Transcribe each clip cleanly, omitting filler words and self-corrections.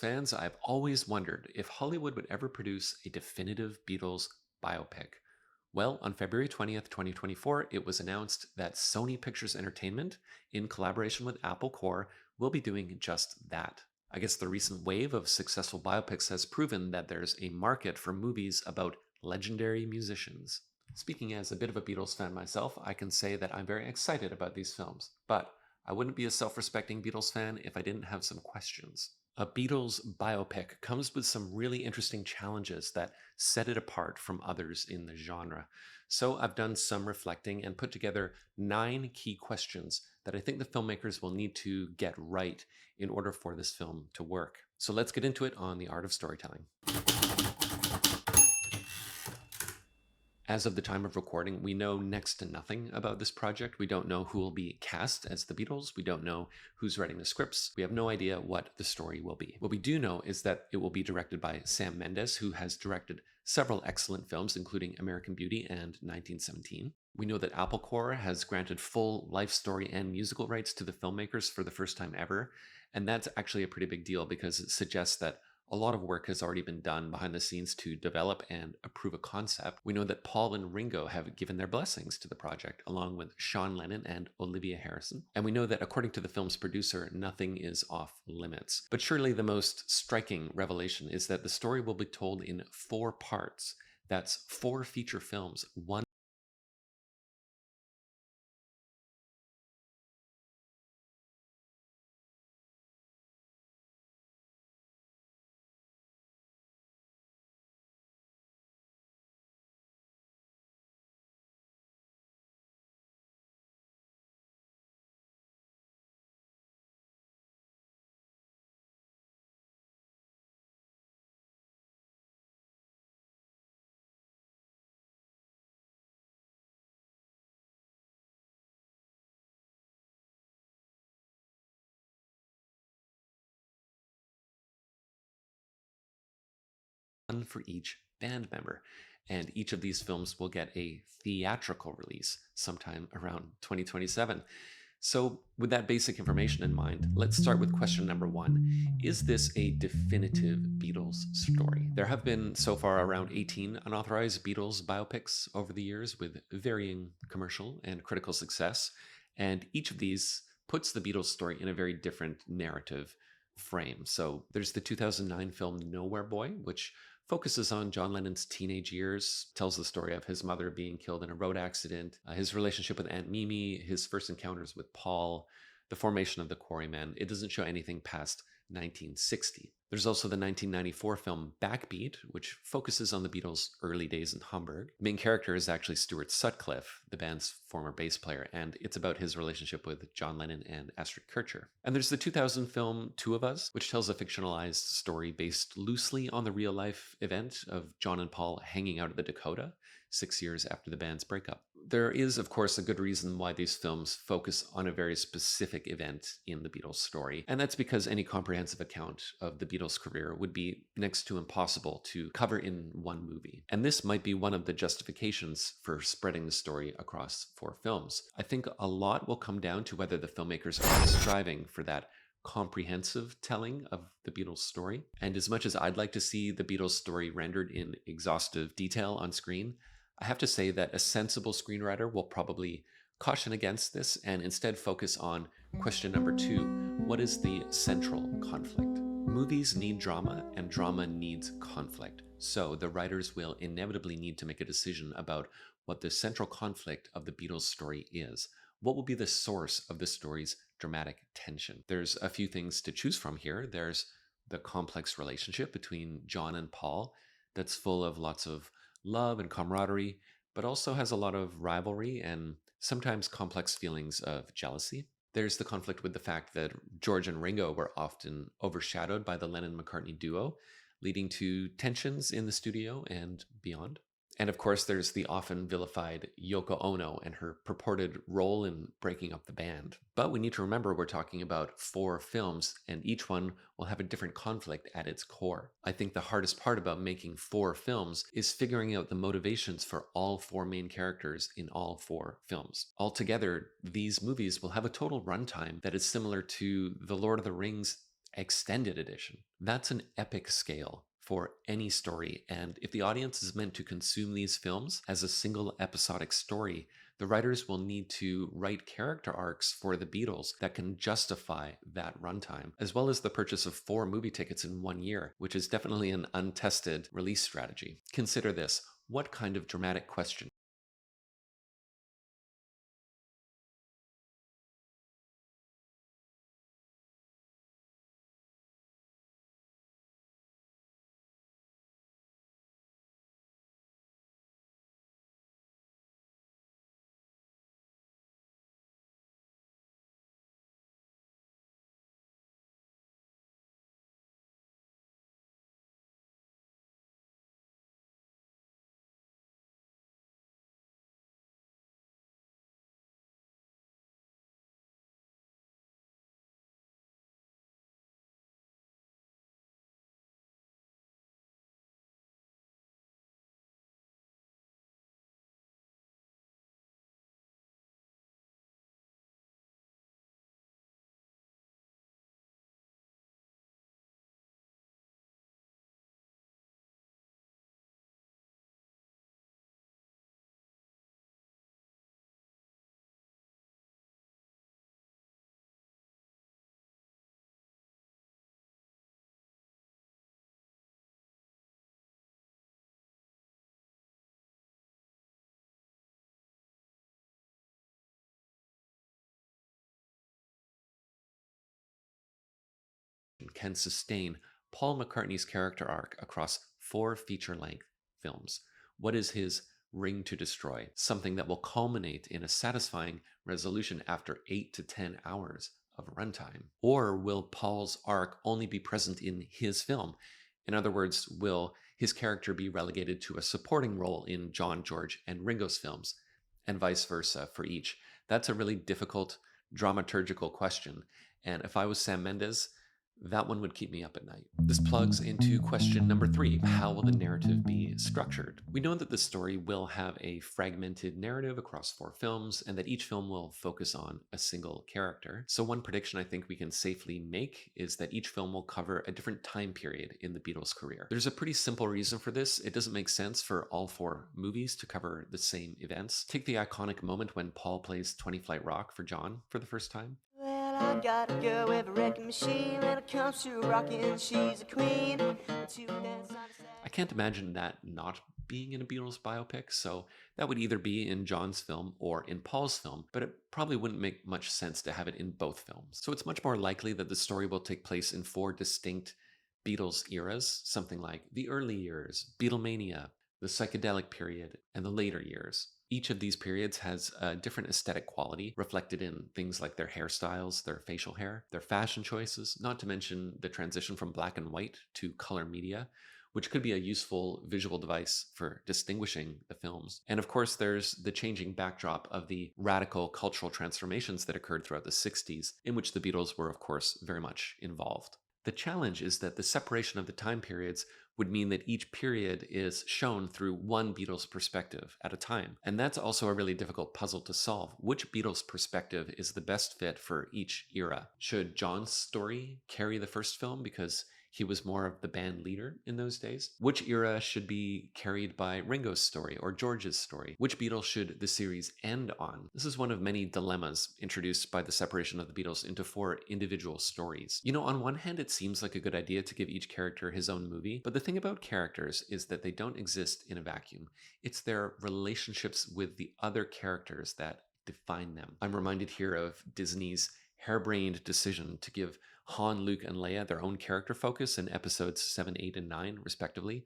fans, I've always wondered if Hollywood would ever produce a definitive Beatles biopic. Well, on February 20th, 2024, it was announced that Sony Pictures Entertainment, in collaboration with Apple Corps, will be doing just that. I guess the recent wave of successful biopics has proven that there's a market for movies about legendary musicians. Speaking as a bit of a Beatles fan myself, I can say that I'm very excited about these films, but I wouldn't be a self-respecting Beatles fan if I didn't have some questions. A Beatles biopic comes with some really interesting challenges that set it apart from others in the genre. So I've done some reflecting and put together 9 key questions that I think the filmmakers will need to get right in order for this film to work. So let's get into it on The Art of Storytelling. As of the time of recording, we know next to nothing about this project. We don't know who will be cast as the Beatles. We don't know who's writing the scripts. We have no idea what the story will be. What we do know is that it will be directed by Sam Mendes, who has directed several excellent films, including American Beauty and 1917. We know that Apple Corps has granted full life story and musical rights to the filmmakers for the first time ever. And that's actually a pretty big deal because it suggests that a lot of work has already been done behind the scenes to develop and approve a concept. We know that Paul and Ringo have given their blessings to the project, along with Sean Lennon and Olivia Harrison. And we know that according to the film's producer, nothing is off limits. But surely the most striking revelation is that the story will be told in 4 parts. That's 4 feature films, one for each band member. And each of these films will get a theatrical release sometime around 2027. So, with that basic information in mind, let's start with question number 1. Is this a definitive Beatles story? There have been so far around 18 unauthorized Beatles biopics over the years with varying commercial and critical success, and each of these puts the Beatles story in a very different narrative frame. So, there's the 2009 film Nowhere Boy, which focuses on John Lennon's teenage years, tells the story of his mother being killed in a road accident, his relationship with Aunt Mimi, his first encounters with Paul, the formation of the Quarrymen. It doesn't show anything past 1960. There's also the 1994 film Backbeat, which focuses on the Beatles' early days in Hamburg. The main character is actually Stuart Sutcliffe, the band's former bass player, and it's about his relationship with John Lennon and Astrid Kircher. And there's the 2000 film Two of Us, which tells a fictionalized story based loosely on the real-life event of John and Paul hanging out at the Dakota 6 years after the band's breakup. There is, of course, a good reason why these films focus on a very specific event in the Beatles' story, and that's because any comprehensive account of the Beatles' career would be next to impossible to cover in one movie. And this might be one of the justifications for spreading the story across 4 films. I think a lot will come down to whether the filmmakers are striving for that comprehensive telling of the Beatles' story. And as much as I'd like to see the Beatles' story rendered in exhaustive detail on screen, I have to say that a sensible screenwriter will probably caution against this and instead focus on question number 2. What is the central conflict? Movies need drama, and drama needs conflict. So the writers will inevitably need to make a decision about what the central conflict of the Beatles' story is. What will be the source of the story's dramatic tension? There's a few things to choose from here. There's the complex relationship between John and Paul that's full of lots of love and camaraderie, but also has a lot of rivalry and sometimes complex feelings of jealousy. There's the conflict with the fact that George and Ringo were often overshadowed by the Lennon-McCartney duo, leading to tensions in the studio and beyond. And of course, there's the often vilified Yoko Ono and her purported role in breaking up the band. But we need to remember we're talking about 4 films, and each one will have a different conflict at its core. I think the hardest part about making 4 films is figuring out the motivations for all 4 main characters in all 4 films. Altogether, these movies will have a total runtime that is similar to The Lord of the Rings extended edition. That's an epic scale for any story, and if the audience is meant to consume these films as a single episodic story, the writers will need to write character arcs for the Beatles that can justify that runtime, as well as the purchase of 4 movie tickets in 1 year, which is definitely an untested release strategy. Consider this: what kind of dramatic question can sustain Paul McCartney's character arc across 4 feature length films? What is his ring to destroy? Something that will culminate in a satisfying resolution after 8 to 10 hours of runtime? Or will Paul's arc only be present in his film? In other words, will his character be relegated to a supporting role in John, George, and Ringo's films, and vice versa for each? That's a really difficult dramaturgical question. And if I was Sam Mendes, that one would keep me up at night. This plugs into question number 3. How will the narrative be structured? We know that the story will have a fragmented narrative across 4 films, and that each film will focus on a single character. So one prediction I think we can safely make is that each film will cover a different time period in the Beatles' career. There's a pretty simple reason for this. It doesn't make sense for all 4 movies to cover the same events. Take the iconic moment when Paul plays 20 Flight Rock for John for the first time. I got a girl with a wrecking machine. When it comes to rocking, she's a queen. I can't imagine that not being in a Beatles biopic, so that would either be in John's film or in Paul's film, but it probably wouldn't make much sense to have it in both films. So it's much more likely that the story will take place in 4 distinct Beatles eras, something like the early years, Beatlemania, the psychedelic period, and the later years. Each of these periods has a different aesthetic quality reflected in things like their hairstyles, their facial hair, their fashion choices, not to mention the transition from black and white to color media, which could be a useful visual device for distinguishing the films. And of course, there's the changing backdrop of the radical cultural transformations that occurred throughout the 60s, in which the Beatles were, of course, very much involved. The challenge is that the separation of the time periods would mean that each period is shown through one Beatles perspective at a time. And that's also a really difficult puzzle to solve. Which Beatles perspective is the best fit for each era? Should John's story carry the first film because he was more of the band leader in those days? Which era should be carried by Ringo's story or George's story? Which Beatles should the series end on? This is one of many dilemmas introduced by the separation of the Beatles into 4 individual stories. You know, on one hand, it seems like a good idea to give each character his own movie, but the thing about characters is that they don't exist in a vacuum. It's their relationships with the other characters that define them. I'm reminded here of Disney's harebrained decision to give Han, Luke, and Leia their own character focus in episodes 7, 8, and 9, respectively.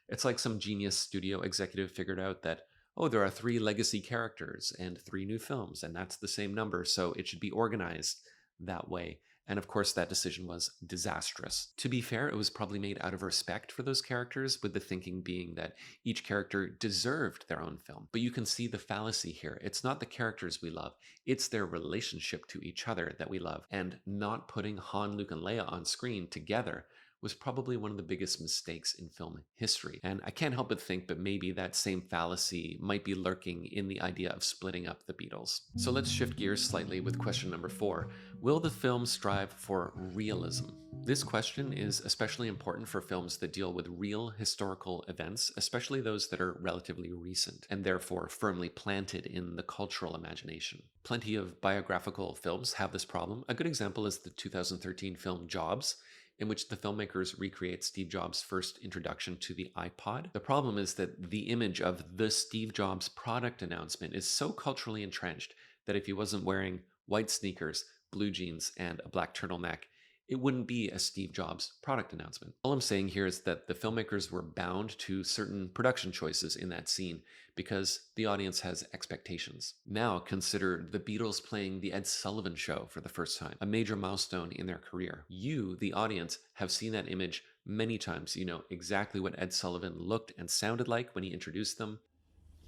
It's like some genius studio executive figured out that, oh, there are 3 legacy characters and 3 new films, and that's the same number, so it should be organized that way. And of course, that decision was disastrous. To be fair, it was probably made out of respect for those characters, with the thinking being that each character deserved their own film. But you can see the fallacy here. It's not the characters we love, it's their relationship to each other that we love. And not putting Han, Luke, and Leia on screen together was probably one of the biggest mistakes in film history. And I can't help but think that maybe that same fallacy might be lurking in the idea of splitting up the Beatles. So let's shift gears slightly with question number 4. Will the film strive for realism? This question is especially important for films that deal with real historical events, especially those that are relatively recent and therefore firmly planted in the cultural imagination. Plenty of biographical films have this problem. A good example is the 2013 film Jobs, in which the filmmakers recreate Steve Jobs' first introduction to the iPod. The problem is that the image of the Steve Jobs product announcement is so culturally entrenched that if he wasn't wearing white sneakers, blue jeans, and a black turtleneck, it wouldn't be a Steve Jobs product announcement. All I'm saying here is that the filmmakers were bound to certain production choices in that scene because the audience has expectations. Now consider the Beatles playing the Ed Sullivan Show for the first time, a major milestone in their career. You, the audience, have seen that image many times. You know exactly what Ed Sullivan looked and sounded like when he introduced them.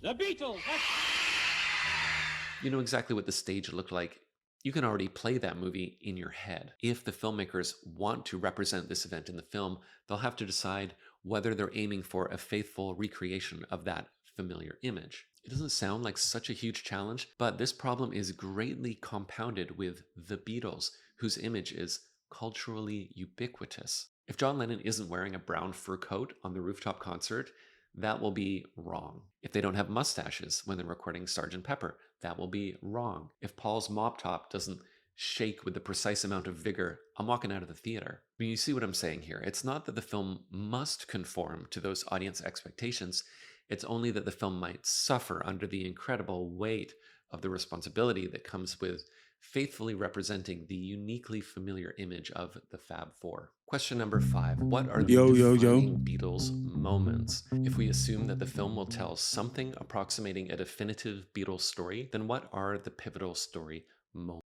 The Beatles! You know exactly what the stage looked like. You can already play that movie in your head. If the filmmakers want to represent this event in the film, they'll have to decide whether they're aiming for a faithful recreation of that familiar image. It doesn't sound like such a huge challenge, but this problem is greatly compounded with the Beatles, whose image is culturally ubiquitous. If John Lennon isn't wearing a brown fur coat on the rooftop concert, that will be wrong. If they don't have mustaches when they're recording Sgt. Pepper, that will be wrong. If Paul's mop top doesn't shake with the precise amount of vigor, I'm walking out of the theater. But you see what I'm saying here. It's not that the film must conform to those audience expectations. It's only that the film might suffer under the incredible weight of the responsibility that comes with faithfully representing the uniquely familiar image of the Fab Four. Question number 5. What are the defining Beatles moments? If we assume that the film will tell something approximating a definitive Beatles story, then what are the pivotal story moments?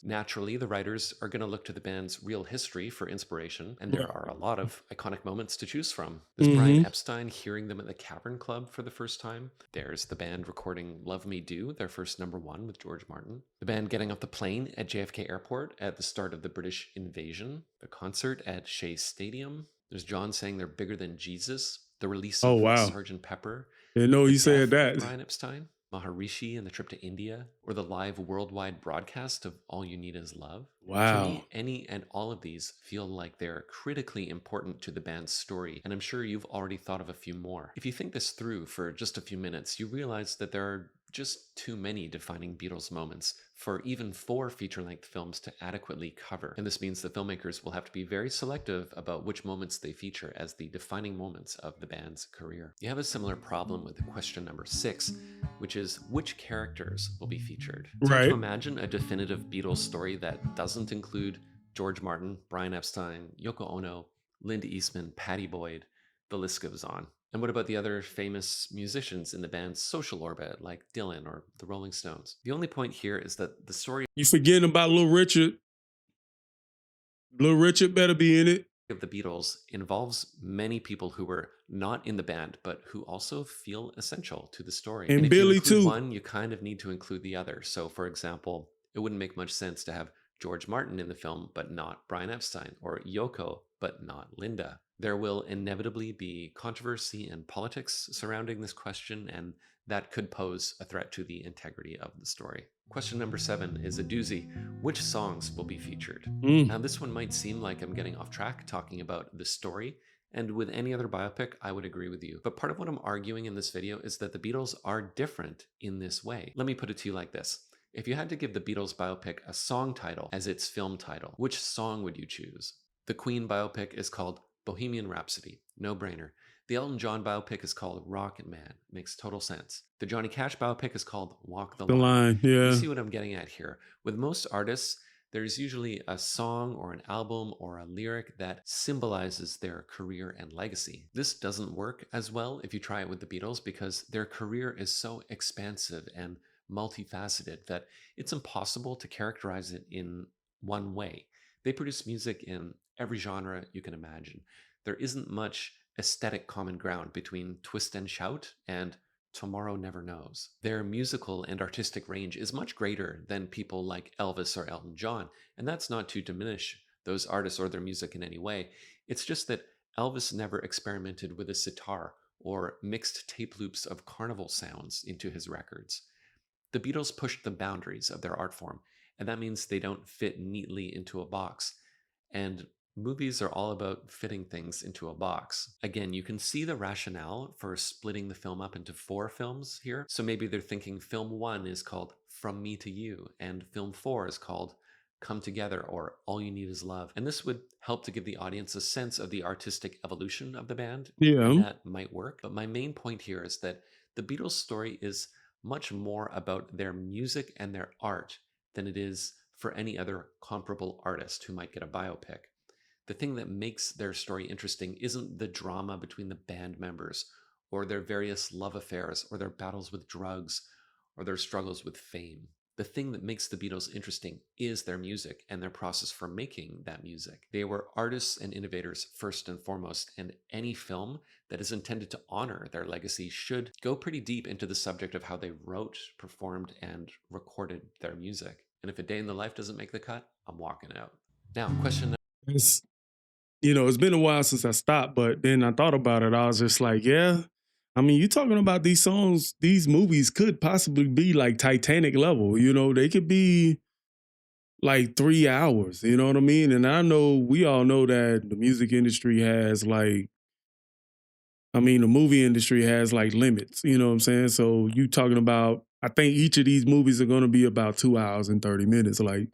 Naturally, the writers are going to look to the band's real history for inspiration, and there are a lot of iconic moments to choose from. There's Brian Epstein hearing them at the Cavern Club for the first time. There's the band recording Love Me Do, their first #1 with George Martin. The band getting off the plane at JFK Airport at the start of the British invasion. The concert at Shea Stadium. There's John saying they're bigger than Jesus. The release of Sgt. Pepper. Didn't know he said that. Brian Epstein. Maharishi and the trip to India, or the live worldwide broadcast of All You Need Is Love. Wow. To me, any and all of these feel like they're critically important to the band's story, and I'm sure you've already thought of a few more. If you think this through for just a few minutes, you realize that there are just too many defining Beatles moments for even 4 feature-length films to adequately cover. And this means the filmmakers will have to be very selective about which moments they feature as the defining moments of the band's career. You have a similar problem with question number 6, which is which characters will be featured. It's hard to imagine a definitive Beatles story that doesn't include George Martin, Brian Epstein, Yoko Ono, Linda Eastman, Pattie Boyd. The list goes on. And what about the other famous musicians in the band's social orbit, like Dylan or the Rolling Stones? The only point here is that the story... You forgetting about Little Richard. Little Richard better be in it. ...of the Beatles involves many people who were not in the band, but who also feel essential to the story. And Billy, if you include too. one, you kind of need to include the other. So, for example, it wouldn't make much sense to have George Martin in the film, but not Brian Epstein, or Yoko, but not Linda. There will inevitably be controversy and politics surrounding this question, and that could pose a threat to the integrity of the story. Question number 7 is a doozy. Which songs will be featured? Now, this one might seem like I'm getting off track talking about the story, and with any other biopic, I would agree with you. But part of what I'm arguing in this video is that the Beatles are different in this way. Let me put it to you like this. If you had to give the Beatles biopic a song title as its film title, which song would you choose? The Queen biopic is called Bohemian Rhapsody, no brainer. The Elton John biopic is called Rocket Man, makes total sense. The Johnny Cash biopic is called Walk the Line. Yeah. You see what I'm getting at here. With most artists, there's usually a song or an album or a lyric that symbolizes their career and legacy. This doesn't work as well if you try it with the Beatles because their career is so expansive and multifaceted that it's impossible to characterize it in one way. They produce music in every genre you can imagine. There isn't much aesthetic common ground between Twist and Shout and Tomorrow Never Knows. Their musical and artistic range is much greater than people like Elvis or Elton John, and that's not to diminish those artists or their music in any way. It's just that Elvis never experimented with a sitar or mixed tape loops of carnival sounds into his records. The Beatles pushed the boundaries of their art form, and that means they don't fit neatly into a box. And movies are all about fitting things into a box. Again, you can see the rationale for splitting the film up into 4 films here. So maybe they're thinking film 1 is called From Me to You, and film 4 is called Come Together or All You Need Is Love. And this would help to give the audience a sense of the artistic evolution of the band, and Yeah. that might work. But my main point here is that the Beatles story is much more about their music and their art than it is for any other comparable artist who might get a biopic. The thing that makes their story interesting isn't the drama between the band members, or their various love affairs, or their battles with drugs, or their struggles with fame. The thing that makes the Beatles interesting is their music and their process for making that music. They were artists and innovators first and foremost, and any film that is intended to honor their legacy should go pretty deep into the subject of how they wrote, performed, and recorded their music. And if A Day in the Life doesn't make the cut, I'm walking out. Now, question It's, it's been a while since I stopped, but then I thought about it. I was just like, yeah. I mean, you talking about these songs, these movies could possibly be like Titanic level. They could be like 3 hours. You know what I mean? And I know we all know that the music industry has like, I mean, the movie industry has like limits. You know what I'm saying? So you talking about? I think each of these movies are going to be about 2 hours and 30 minutes. Like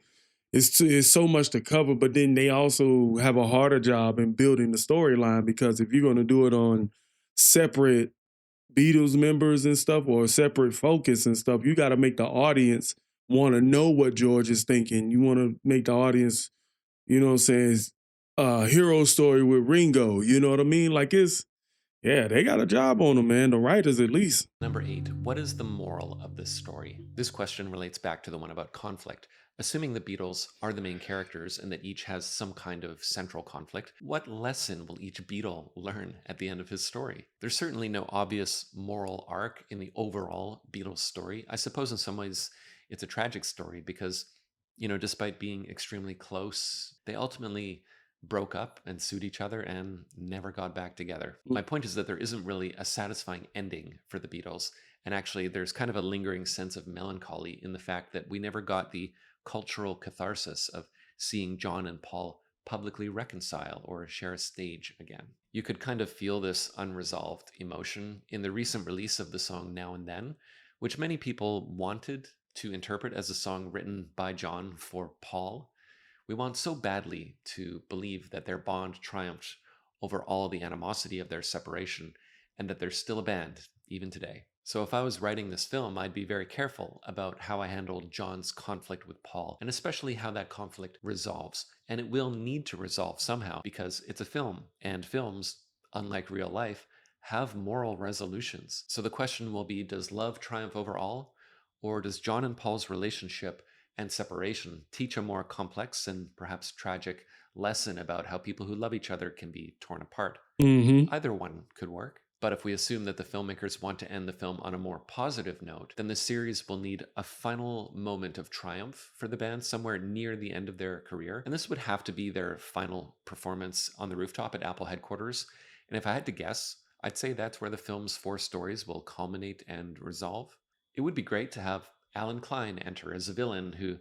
it's so much to cover, but then they also have a harder job in building the storyline because if you're going to do it on separate Beatles members and stuff or separate focus and stuff, you got to make the audience want to know what George is thinking. You want to make the audience, you know what I'm saying, hero story with Ringo. You know what I mean? Like yeah, they got a job on them, man. The writers at least. Number 8, what is the moral of this story? This question relates back to the one about conflict. Assuming the Beatles are the main characters and that each has some kind of central conflict, what lesson will each Beatle learn at the end of his story? There's certainly no obvious moral arc in the overall Beatles story. I suppose in some ways it's a tragic story because, despite being extremely close, they ultimately broke up and sued each other and never got back together. My point is that there isn't really a satisfying ending for the Beatles. And actually, there's kind of a lingering sense of melancholy in the fact that we never got the cultural catharsis of seeing John and Paul publicly reconcile or share a stage again. You could kind of feel this unresolved emotion in the recent release of the song Now and Then, which many people wanted to interpret as a song written by John for Paul. We want so badly to believe that their bond triumphed over all the animosity of their separation and that they're still a band, even today. So if I was writing this film, I'd be very careful about how I handled John's conflict with Paul, and especially how that conflict resolves. And it will need to resolve somehow because it's a film, and films, unlike real life, have moral resolutions. So the question will be, does love triumph over all? Or does John and Paul's relationship and separation teach a more complex and perhaps tragic lesson about how people who love each other can be torn apart? Mm-hmm. Either one could work. But if we assume that the filmmakers want to end the film on a more positive note, then the series will need a final moment of triumph for the band somewhere near the end of their career. And this would have to be their final performance on the rooftop at Apple headquarters. And if I had to guess, I'd say that's where the film's 4 stories will culminate and resolve. It would be great to have Alan Klein enter as a villain who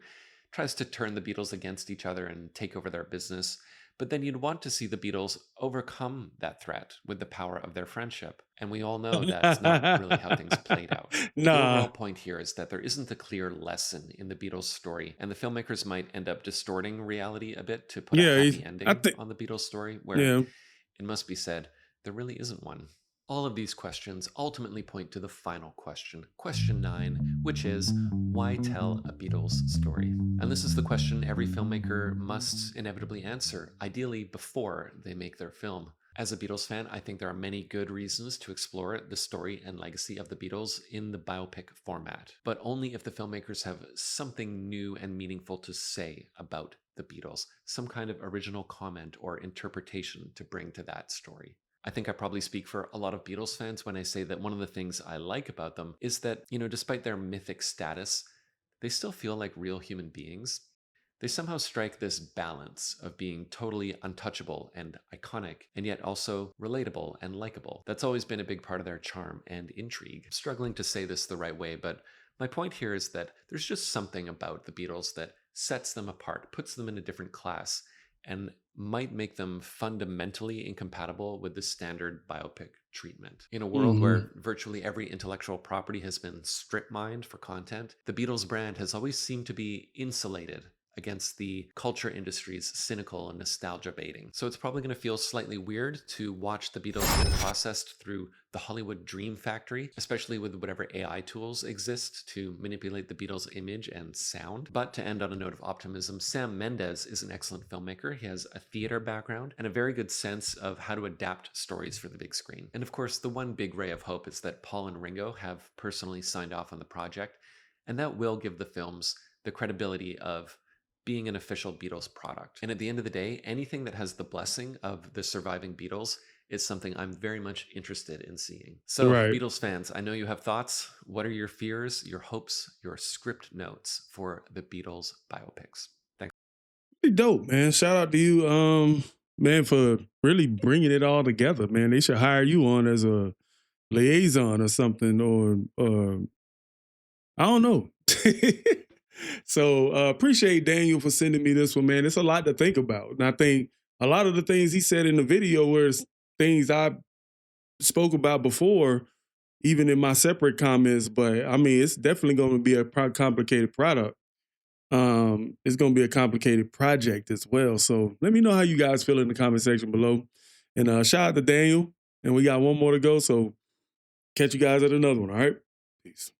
tries to turn the Beatles against each other and take over their business. But then you'd want to see the Beatles overcome that threat with the power of their friendship. And we all know that's not really how things played out. The overall Nah. point here is that there isn't a clear lesson in the Beatles story, and the filmmakers might end up distorting reality a bit to put a Yeah, happy I ending think. on the Beatles story, where Yeah. it must be said, there really isn't one. All of these questions ultimately point to the final question, question 9, which is, why tell a Beatles story? And this is the question every filmmaker must inevitably answer, ideally before they make their film. As a Beatles fan, I think there are many good reasons to explore the story and legacy of the Beatles in the biopic format, but only if the filmmakers have something new and meaningful to say about the Beatles, some kind of original comment or interpretation to bring to that story. I think I probably speak for a lot of Beatles fans when I say that one of the things I like about them is that, despite their mythic status, they still feel like real human beings. They somehow strike this balance of being totally untouchable and iconic, and yet also relatable and likable. That's always been a big part of their charm and intrigue. I'm struggling to say this the right way, but my point here is that there's just something about the Beatles that sets them apart, puts them in a different class, and might make them fundamentally incompatible with the standard biopic treatment. In a world Mhm. where virtually every intellectual property has been strip mined for content, the Beatles brand has always seemed to be insulated against the culture industry's cynical and nostalgia baiting. So it's probably going to feel slightly weird to watch the Beatles get processed through the Hollywood dream factory, especially with whatever AI tools exist to manipulate the Beatles' image and sound. But to end on a note of optimism, Sam Mendes is an excellent filmmaker. He has a theater background and a very good sense of how to adapt stories for the big screen. And of course, the one big ray of hope is that Paul and Ringo have personally signed off on the project, and that will give the films the credibility of being an official Beatles product. And at the end of the day, anything that has the blessing of the surviving Beatles is something I'm very much interested in seeing. So, Right. Beatles fans, I know you have thoughts. What are your fears, your hopes, your script notes for the Beatles biopics? Thanks. Pretty dope, man. Shout out to you, man, for really bringing it all together, man. They should hire you on as a liaison or something, or I don't know. So appreciate Daniel for sending me this one, man. It's a lot to think about, and I think a lot of the things he said in the video was things I spoke about before, even in my separate comments. But I mean, it's definitely going to be a complicated product. It's going to be a complicated project as well. So let me know how you guys feel in the comment section below. And shout out to Daniel. And we got one more to go. So catch you guys at another one. All right. Peace.